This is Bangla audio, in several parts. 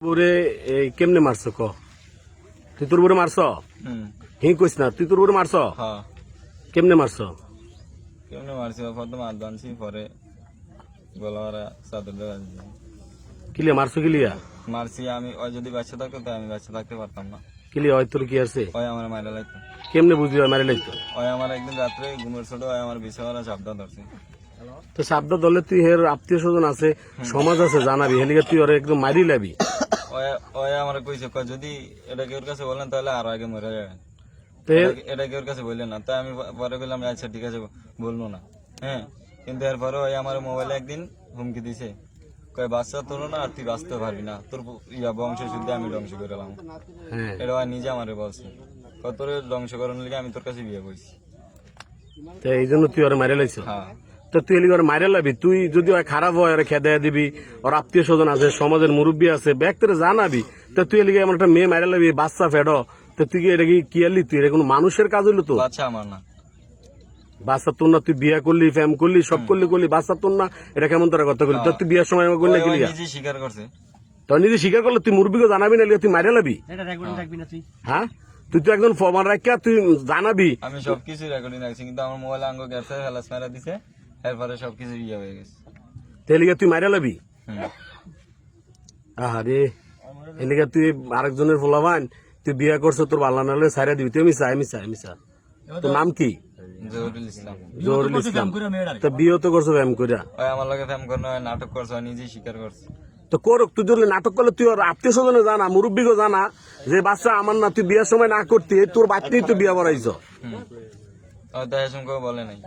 বুড়ে কেমনে মারছ ক তুই তোর বুড়ে মারছ হি কইস না তুই তোর বুড়ে মারছ কেমনে মারছ কেমনে মারছি প্রথম হাত বানছি পরে গলাওয়ারা চাদর দেওয়া কিলিয়া মারছ কিলিয়া মারছি আমি ওই যদি বাচ্চা থাকতো তো আমি বাচ্চা থাকতে পারতাম না কিলিয়া ওই তোর কি আছে ওই আমার মাইরা লাগতো কেমনে বুঝলি মারে লাগতো ওই আমার একদিন রাত্রে ঘুমের ছোট ওই আমার বিছানা চাপদা ধরছে তো সাবদা দলে তুই হের আত্মীয় স্বজন আছে সমাজ আছে জানাবি হেলিকে তুই ওরে একদম মারি লাবি ওই আমার কইছে যদি এটা কেউর কাছে বলেন তাহলে আরো আগে মরে যাবে এটা কেউর কাছে বললেন না তাই আমি পরে বললাম আচ্ছা ঠিক আছে বলবো না হ্যাঁ কিন্তু এরপরে ওই আমার মোবাইলে একদিন হুমকি দিছে কয় বাচ্চা তোর না আর তুই বাঁচতে পারবি না তোর বংশ শুদ্ধ আমি ধ্বংস করে এলাম এটা নিজে আমারে বলছে কত ধ্বংস করার লিগে আমি তোর কাছে বিয়ে করছি এই জন্য তুই ওরে মারে লাইছ হ্যাঁ তো তুই এলিগে ওরে মারে লাবি তুই যদি ওই খারাপ হয় ওরে খেদা দিবি ওর আত্মীয় স্বজন আছে সমাজের মুরব্বী আছে ব্যক্তিরে জানাবি তো তুই এলিগে এমন একটা মেয়ে মারে লাবি বাচ্চা ফেডো তো তুই কি এটা কি আলি তুই এটা কোনো মানুষের কাজ হইলো তো বাচ্চা আমার না বাচ্চা তোর না তুই বিয়া করলি ফ্যাম করলি সব করলি বাচ্চা তোর না এটা কেমন তোরা কথা করলি তুই বিয়ার সময় করলি কি নিজে স্বীকার করছে তো নিজে স্বীকার করলে তুই মুরব্বীকে জানাবি না তুই মারে লাবি হ্যাঁ তুই তো একজন ফমান রাখিয়া তুই জানাবি আমি সবকিছু রেকর্ডিং রাখছি কিন্তু আমার মোবাইল আঙ্গ গেছে হেলাস মারা দিছে এরপরে সবকিছু ইয়ে হয়ে গেছে তেলিগে তুই মারে লাবি আরে এলিগে তুই আরেকজনের ফলাবান তুই বিয়া করছো তোর বাল্লা নালে সাইরা দিবি তুই মিশা তোর নাম কি জহুরুল ইসলাম তো বিয়ে তো করছো ফ্যাম কইরা ওই আমার লগে ফ্যাম করনো নাটক করছো নিজে স্বীকার করছে তো করুক তুই যদি নাটক করলে তুই ওর আত্মীয় স্বজনে জানা মুরব্বীকে জানা যে বাচ্চা আমার না তুই বিয়ার সময় না করতি তোর বাচ্চাই তুই বিয়া করাইছ বলে নাই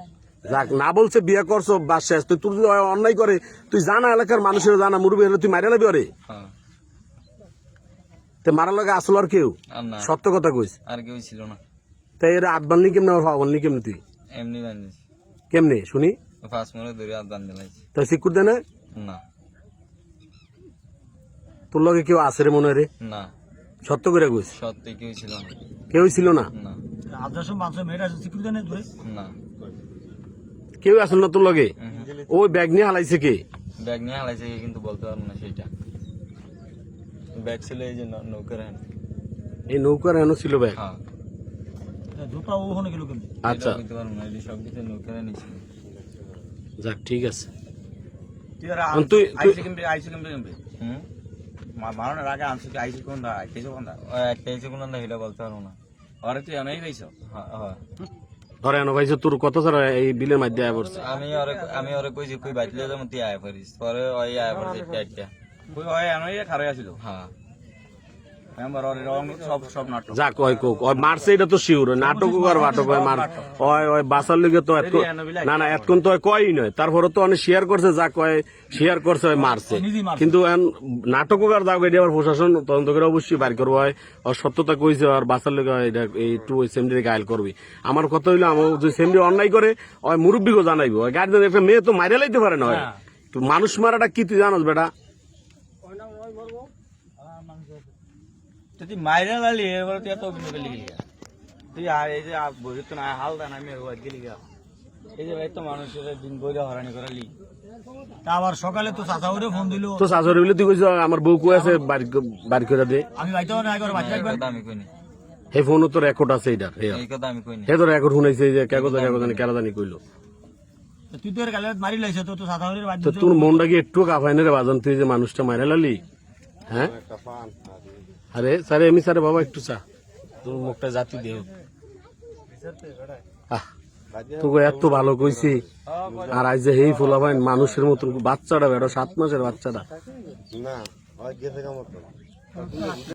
যাক না বলছে বিয়া করছো বাস শেষ তুই যদি অন্যায় করে তুই জানা এলাকার মানুষের জানা মুরব্বী হলে তুই মারা লাবি ওরে তো মারা লাগে আসল আর কেউ সত্য কথা কইস আর কেউ ছিল না তাই এর আট বানলি কেমনে আর বানলি কেমনে তুই এমনি বানিয়েছি কেমনে শুনি ফার্স্ট মনে ধরে হাত বান্ধে লাগছে তাই সিকুর দেনে না তোর লগে কেউ আছে রে মনে রে না সত্য করে কইস সত্যি কেউ ছিল না কেউ ছিল না না না কেউ আসল না তোর লগে ওই ব্যাগ নিয়ে হালাইছে কে ব্যাগ নিয়ে হালাইছে কিন্তু বলতে পারবো না সেইটা ব্যাগ ছিল এই যে নৌকার হ্যাঁ এই নৌকার এনো ছিল ব্যাগ হ্যাঁ আচ্ছা সবকিছু নৌকার নিয়েছিল যাক ঠিক আছে ধরে এনো ভাইছে তোর কত সারা এই বিলের মধ্যে আয় পড়ছে আমি ওরে কইছি কই বাইতলে যেমন তুই আয় পারিস পরে ওই আয় পড়ছে একটা কই ওই আনোই খারাপ আছিল হ্যাঁ যাক ওই কোক ওই মারছে এটা তো শিওর নাটক আর বাটক ওই মার ওই বাসার লিগে তো না এতক্ষণ তো কয়ই নয় তারপরে তো অনেক শেয়ার করছে যা কয় শেয়ার করছে ওই মারছে কিন্তু নাটক আর যাক এটা আবার প্রশাসন তদন্ত করে অবশ্যই বাইর করবো হয় ওর সত্যতা কইছে আর বাসার লিগে একটু ওই সেমডি গায়েল করবি আমার কথা হইলো আমার যে সেমডি অন্যায় করে ওই মুরব্বীকে জানাইবো ওই গার্জেন একটা মেয়ে তো মাইরে লাইতে পারে না মানুষ মারাটা কি তুই জানোস বেটা তুই মাইরা লালি এবার তুই এত অভিনয় করলি গেলি তুই এই যে বই তো না হাল দান আমি গেলি গা এই যে ভাই তো মানুষের দিন বইরা হরানি করালি আবার সকালে তো চাচাউরে ফোন দিল তো চাচাউরে বলে তুই কইছ আমার বউ কই আছে বাড়ি করে দে আমি বাইতে না একবার বাচ্চা একবার আমি কইনি এই ফোনও তো রেকর্ড আছে এটা এই কথা আমি কইনি হে তো রেকর্ড শুনাইছে যে কাগজ জানি কেরা জানি কইলো তুই তো এর গালে মারি লাইছ তো চাচাউরের বাচ্চা তো তোর মনটা কি একটু কাফাইনে রে বাজন তুই যে মানুষটা মাইরা লালি হ্যাঁ আরে স্যার এমনি স্যার বাবা একটু চা তোর মুখটা জাতি দেহ তোকে এত ভালো কইছি আর আজ যে এই ফোলাবাইন মানুষের মতো বাচ্চাটা বেরো 7 মাসের বাচ্চাটা না